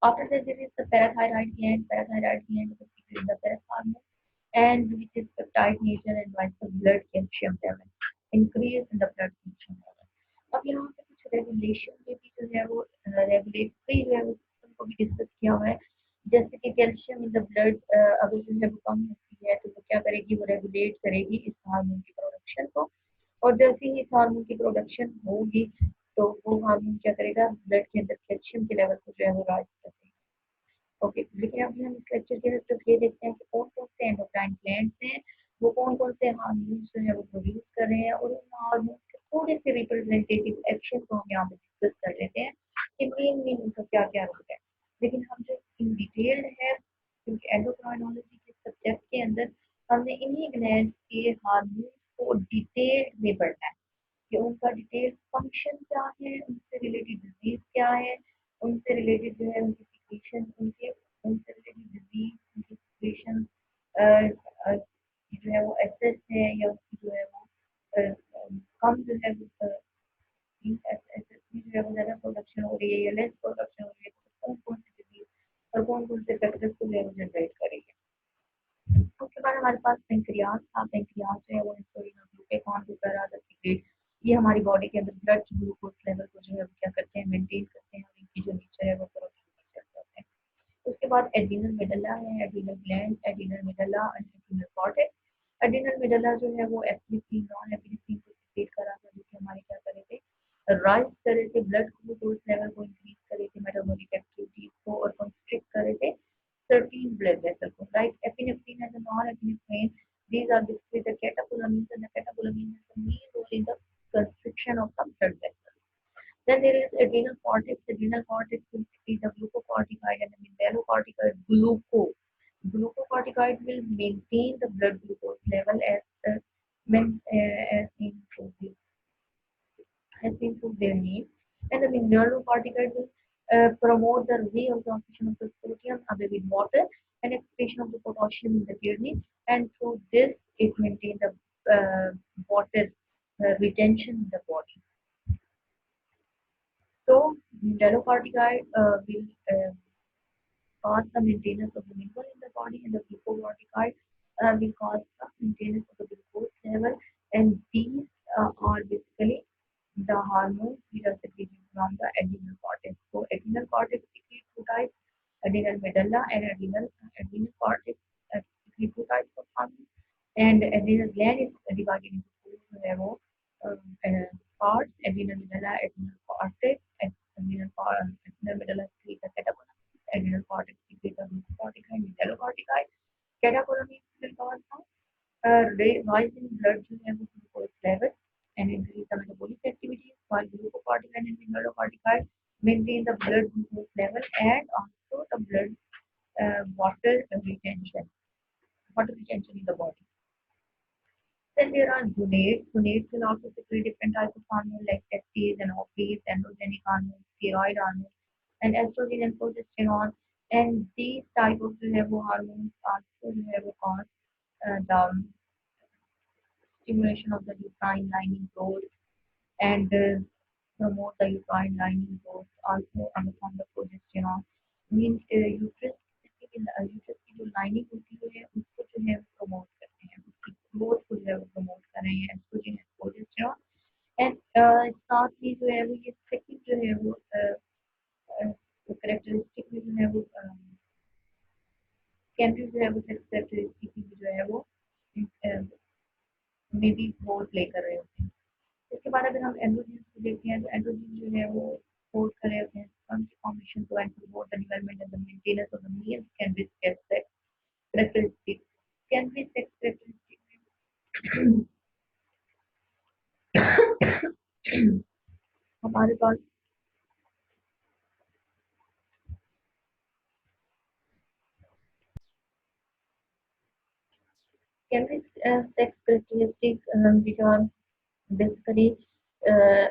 After that there is the parathyroid gland. Parathyroid gland is secreting the parathormone and which is peptide nature and rise the blood calcium level. Increase in the blood calcium level. अब यहाँ पे कुछ regulation में भी जो है वो regulatory जो है वो सिस्टम को भी डिस्कस किया हुआ है. जैसे कि कैल्शियम इन द ब्लड अगर जो है वो कम होती है तो वो क्या करेगी, वो रेगुलेट करेगी इस हार्मोन की प्रोडक्शन को. और जैसे ही इस हार्मोन की प्रोडक्शन होगी तो वो हार्मोन क्या करेगा, ब्लड के अंदर कैल्शियम के लेवल को जो है वो राइज करेगा. ओके, लेकिन अभी हम इस लेक्चर के अंदर ये देखते हैं कि कौन कौन से एंडोक्राइन ग्लैंड्स हैं, वो कौन कौन से हार्मोन जो है वो प्रोड्यूस कर रहे हैं और उन हार्मोन के थोड़े से रिप्रेजेंटेटिव एक्शन को हम यहाँ पे डिस्कस कर लेते हैं कि मेन उनका क्या क्या रोल है. लेकिन हम जो इन डिटेल है क्योंकि एंडोक्राइनोलॉजी के सब्जेक्ट के अंदर हमने इन्हीं ग्लैंड के हार्मोन को डिटेल में पढ़ना है कि उनका डिटेल फंक्शन क्या है, उनसे रिलेटेड डिजीज क्या है, उनसे रिलेटेड जो है उनकी सिक्रीशन, उनसे रिलेटेड डिजीज, उनकी सिक्रीशन जो है वो एक्सेस है या उसकी जो है वो कम जो है एसएस की जो है वो ज़्यादा प्रोडक्शन हो रही है या लेस प्रोडक्शन हो रही है, तो कौन कौन सी डिजीज और कौन कौन से फैक्टर्स को जो है वो जनरेट करेगी. उसके बाद हमारे पास पेंक्रियाज था. पेंक्रियाज जो है वो इंसुलिन और ग्लूकागॉन को कर रहा था सीक्रेट. ये हमारी बॉडी के अंदर ब्लड ग्लूकोज लेवल को जो है क्या करते हैं, मेंटेन करते हैं और इनकी जो नेचर है वो प्रोटीन नेचर करते हैं. उसके बाद एड्रिनल मेडुला है, एड्रिनल ग्लैंड, एड्रिनल मेडुला और एड्रिनल कॉर्टेक्स. एड्रिनल मेडुला जो है वो एपिनेफ्रिन, नॉन एपिनेफ्रिन को सीक्रेट कर रहा था जो कि हमारे क्या कर रहे थे, राइज कर रहे थे ब्लड ग्लूकोज लेवल को, इंक्रीज कर रहे थे मेटाबॉलिक एक्टिविटीज को और कंस्ट्रिक्ट कर रहे थे 13 blood vessels, right? Epinephrine and the non-epinephrine, these are basically the catecholamines, and the catecholamine has the main role in the constriction of the blood vessels. Then there is adrenal cortex. Adrenal cortex will secrete the glucocorticoid and the mineralocorticoid Glucocorticoid will maintain the blood glucose level as as seen through their name. And the mineralocorticoid will promote the reabsorption of the sodium away with water and excretion of the potassium in the kidney. And through this, it maintains the water retention in the body. So, mineralocorticoid will cause the maintenance of the mineral in the body, and the glucocorticoid will cause the maintenance of the glucose level. And these are basically the hormones which are secreted from the adrenal cortex. So adrenal cortex secretes two types, adrenal medulla and adrenal cortex secrete two types of hormones. And adrenal gland is divided into two parts, adrenal medulla, adrenal cortex, and adrenal medulla secretes the catecholamines, adrenal cortex secretes the glucocorticoid and mineralocorticoid. Catecholamines will cause rise in blood glucose level and increase the metabolic activities, while glucocorticoid and mineralocorticoid maintain the blood glucose level and also the blood water retention in the body. Then there are gonads. Gonads will also secrete different types of hormones like testes and ovaries, androgenic hormones, steroid hormones, and estrogen and progesterone. And these type of जो है वो hormones also जो है वो cause the stimulation of the uterine lining growth and promote the uterine lining growth also on the form of progesterone means uterus uterus की जो lining होती है उसको जो है प्रमोट करते हैं उसकी ग्रोथ को जो है प्रमोट कर रहे हैं एस्ट्रोजन एंड प्रोजेस्टेरॉन एंड साथ ही जो है वो ये सेकंड जो है वो कैरेक्टरिस्टिक में जो है वो कैंडी जो है वो कैरेक्टरिस्टिक में जो है वो मे बी रोल प्ले कर रहे होते हैं। इसके बाद अगर हम एंड्रोजन को देखते हैं तो एंड्रोजन जो है वो सपोर्ट कर रहे होते हैं sperm की फॉर्मेशन को and promote the development and the maintenance of the male cannabis characteristic cannabis characteristic हमारे पास cannabis sex characteristic which are basically uh,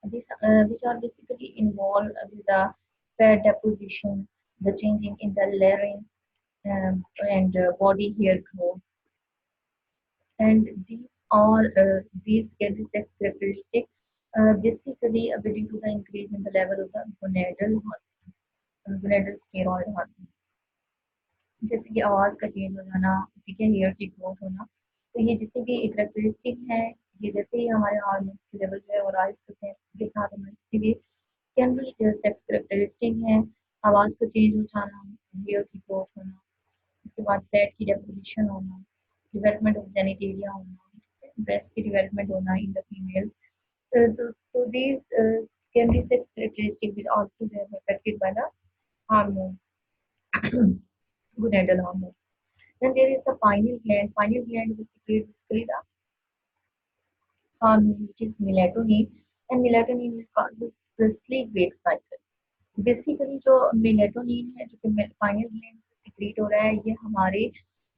which are basically involved with the fat deposition, the changing in the layering and body hair growth, and these can be sex characteristics basically leading to the increase in the level of the gonadal steroid hormone. जैसे कि आवाज का change हो जाना, ठीक है, hair की growth होना, तो ये जितने भी कैरेक्टरिस्टिक है, ये जैसे ही हमारे हार्मोन के लेवल जो है वो राइज करते हैं उसके साथ हमारे लिए कैन बी सेक्स कैरेक्टरिस्टिक है, आवाज का चेंज हो जाना, हेयर की ग्रोथ होना, उसके बाद फैट की डेपोजिशन होना, डेवलपमेंट ऑफ जेनिटेलिया होना, ब्रेस्ट की डेवलपमेंट होना in the female. So these can be sex characteristic which also they are affected by the hormone, gonadal hormone. Then there is the pineal gland. Pineal gland which secretes basically the hormone which is melatonin, and melatonin is causes the sleep wake cycle. Basically जो melatonin है जो कि pineal gland से secrete हो रहा है, ये हमारे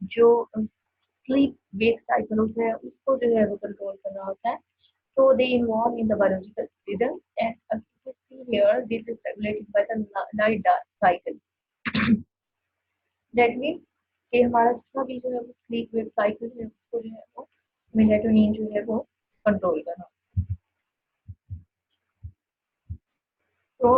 जो स्लीप वेक साइकिल होता है उसको जो है वो कंट्रोल कर रहा होता है। So they involve in the biological rhythm and as you can see here, this is regulated by the night dark cycle. That means कि हमारा जितना भी जो है वो स्लीप वेव साइकिल है उसको जो है वो मेलेटोनिन जो है वो कंट्रोल करना। तो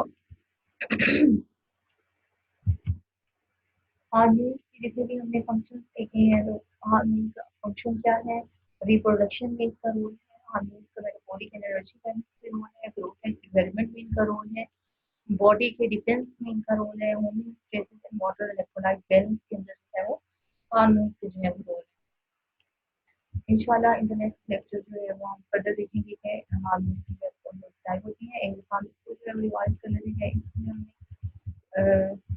हार्मोन के जितने भी हमने फंक्शन देखे हैं, तो हार्मोन का फंक्शन क्या है, रिप्रोडक्शन में इसका रोल है, हार्मोन का मेटाबॉलिक एनर्जी बैलेंस में रोल है, ग्रोथ एंड डेवलपमेंट में इनका रोल है, बॉडी के डिफेंस में इनका रोल है, homeostasis and water electrolyte balance के अंदर जो है वो हार्मोन के जो है वो रोल है। इंशाल्लाह इन द नेक्स्ट लेक्चर जो है वो हम फर्दर देखेंगे कि हार्मोन की क्या होती है, इंसान को जो है रिवाइज कर लेते हैं। इसमें हमने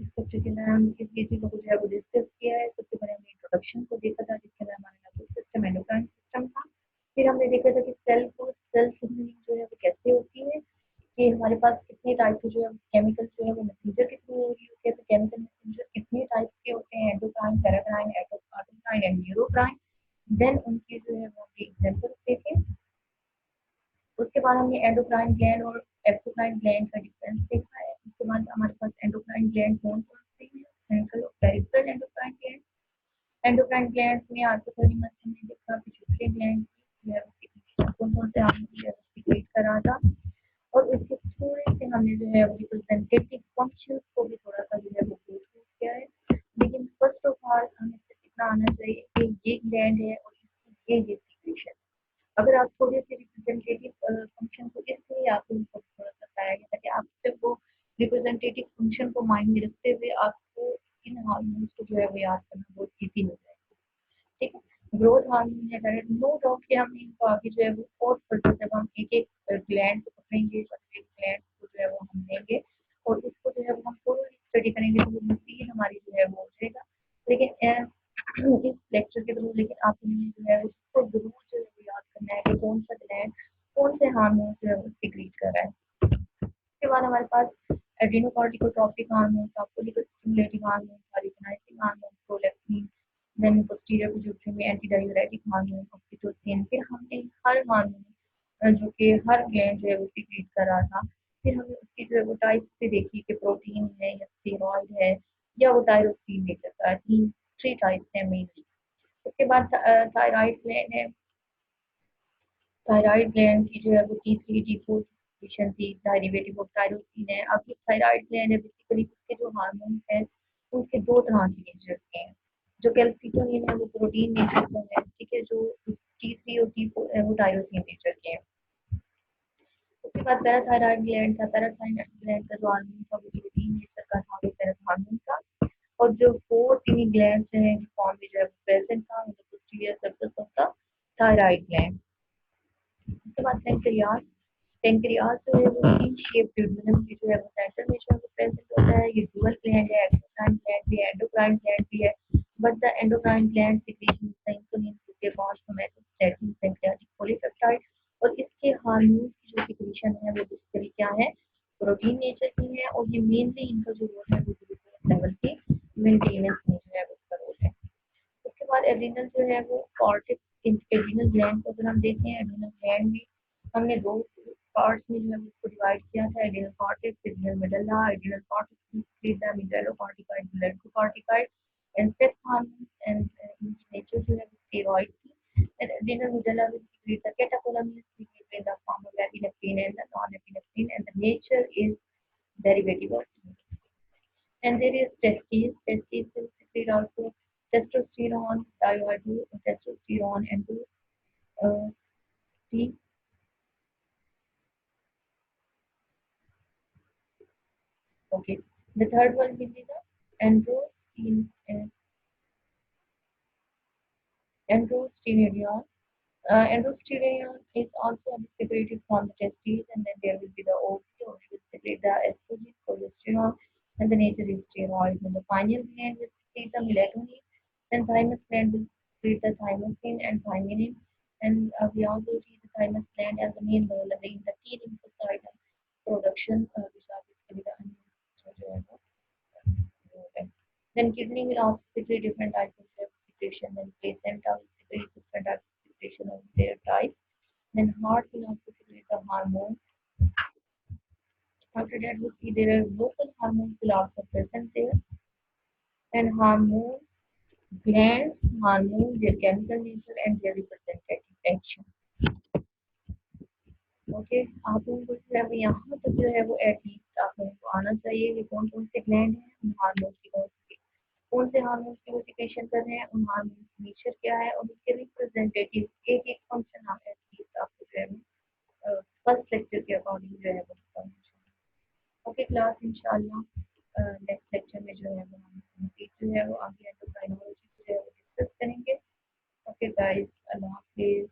इस पर्टिकुलर हम इस चीज़ को जो है वो डिस्कस किया है। सबसे पहले हमने इंट्रोडक्शन को देखा था जिसके अंदर हमारा नर्वस सिस्टम एंडोक्राइन सिस्टम था। फिर हमने देखा था कि सेल सिग्नलिंग जो है वो कैसे होती है, कि हमारे पास कितने टाइप के जो है केमिकल जो है वो मैसेंजर के थ्रू हो रही होती है, तो केमिकल मैसेंजर कितने टाइप के होते हैं, endocrine, paracrine, autocrine and neurocrine. Then उनके जो है वो हमने एग्जांपल्स देखे। उसके बाद हमने एंडोक्राइन ग्लैंड और एक्सोक्राइन ग्लैंड का डिफरेंस देखा है। उसके बाद हमारे पास एंडोक्राइन ग्लैंड कौन कौन से हैं, सेंट्रल और peripheral endocrine gland. Endocrine gland में हाइपोथैलेमस हमने देखा, पिट्यूटरी ग्लैंड जो है वो कौन कौन से हार्मोन सीक्रेट कर रहा था, और उसके थोड़े से हमने जो है रिप्रेजेंटेटिव फंक्शंस को भी थोड़ा सा जो है वो गो थ्रू किया है। लेकिन फर्स्ट ऑफ ऑल हमें सिर्फ इतना आना चाहिए कि ये ग्लैंड है और इसकी ये सीक्रेशन। अगर आप थोड़े से रिप्रेजेंटेटिव फंक्शन को इसलिए आपको उनको थोड़ा सा बताया गया ताकि आप सिर्फ वो रिप्रेजेंटेटिव फंक्शन को माइंड में रखते हुए आपको इन हार्मोन्स को जो है वो याद करना बहुत ईजी हो जाए। ठीक है, ग्रोथ हार्मोन है डायरेक्ट, नो डाउट कि हमने इनको आगे जो है वो और फर्दर जब हम एक एक ग्लैंड को पकड़ेंगे और एक ग्लैंड को जो है वो हम लेंगे और उसको जो है वो हम थोड़ी स्टडी करेंगे तो वो मजीद हमारी जो है वो हो जाएगा। लेकिन इस लेक्चर के थ्रू लेकिन आपको जो है उसको जरूर जो है वो याद करना है कि कौन सा ग्लैंड कौन से हार्मोन जो है वो सिक्रीट कर रहा है। उसके बाद हमारे पास adrenocorticotropic hormone, follicle stimulating hormone, luteinizing hormone, prolactin, then posterior pituitary में एंटी डाययूरेटिक हार्मोन, ऑक्सीटोसिन। फिर हमने हर हार्मोन जो कि हर ग्लैंड जो है वो सिक्रीट कर रहा था। फिर हमने उसकी जो है वो टाइप्स भी देखी कि प्रोटीन है या स्टेरॉइड है या वो टायरोसिन नेचर का है। तीन थ्री टाइप्स हैं मेनली। उसके बाद थायराइड ग्लैंड है। थायराइड ग्लैंड की जो है वो T3 T4 सेक्रेशन थी, डेरिवेटिव ऑफ टायरोसिन है। अब ये थायराइड ग्लैंड है बेसिकली उसके जो हार्मोन है उसके दो तरह के नेचर के हैं। जो कैल्सिटोनिन है वो प्रोटीन नेचर का है, ठीक है। जो T3 और T4 है वो टायरोसिन नेचर के हैं। उसके बाद पैराथायरॉइड ग्लैंड था। पैराथायरॉइड ग्लैंड का जो हार्मोन था वो प्रोटीन नेचर का था, वो पैराथायरॉइड था। और जो फोर टिनी ग्लैंड हैं फॉर्म में जो है प्रेजेंट था, मतलब posterior surface of the thyroid gland. उसके बाद पेंक्रियास। पेंक्रियास जो है वो तीन शेप ट्यूबुलम की जो है वो सेंटर में जो है वो प्रेजेंट होता है। ये डुअल ग्लैंड है, एक्सोक्राइन ग्लैंड भी है, एंडोक्राइन ग्लैंड भी है। But the endocrine gland secretion the insulin के बाद सोमैटोस्टेटिन पैंक्रियाटिक पॉलीपेप्टाइड। और इसके हार्मोन की जो सिक्रीशन है वो बेसिकली क्या है, प्रोटीन नेचर की है। और ये मेनली इनका जो रोल है वो ग्लूकोज लेवल की मेंटेनेंस में जो है वो उसका रोल है। उसके बाद एड्रिनल जो है वो कॉर्टेक्स एड्रिनल ग्लैंड को अगर हम देखें, एड्रिनल ग्लैंड में हमने दो पार्ट्स में जो है उसको डिवाइड किया था, adrenal cortex, adrenal medulla. Adrenal cortex secrete the mineralocorticoid, glycocorticoid and sex hormones, and in nature जो है वो steroid थी। And adrenal medulla will secrete the catecholamines between the form of epinephrine and the non-epinephrine, and the nature is derivative of. And there is testes. Testes will secrete also testosterone, thyroid, testosterone, and uh, T. Okay. The third one will be the androstenedione. Androstenedione. Androstenedione is also separated from the testes, and then there will be the ovary, or will separate the estrogen, progesterone, and the nature is steroid. And the final gland will secrete the melatonin, and thymus gland will secrete the thymosin and thymine. And we also see the thymus gland as the main role in the T lymphocyte production, which are basically the immune. Then kidney will also secrete different types of secretion. Then placenta will secrete different types of secretion of their type. Then heart will also secrete the hormone. After that, we see there are local hormones will also present there. And hormone glands, hormones, their chemical nature and their representative action. Okay, आप लोगों को जो है वो यहाँ तक जो है वो एटलीस्ट आप लोगों को आना चाहिए कि कौन कौन से ग्लैंड हैं, उन हार्मोन की कौन से हार्मोन की वो सिक्रेशन कर रहे हैं, उन हार्मोन की नेचर क्या है, और उसके रिप्रेजेंटेटिव एक एक फंक्शन आप एटलीस्ट आपको जो है फर्स्ट लेक्चर के अकॉर्डिंग जो है वो बताना चाहिए। ओके क्लास, इंशाल्लाह नेक्स्ट लेक्चर में जो है वो हम कंप्लीट जो है वो आगे एंडोक्राइनोलॉजी जो है वो डिस्कस करेंगे। ओके गाइस, अल्लाह हाफिज़।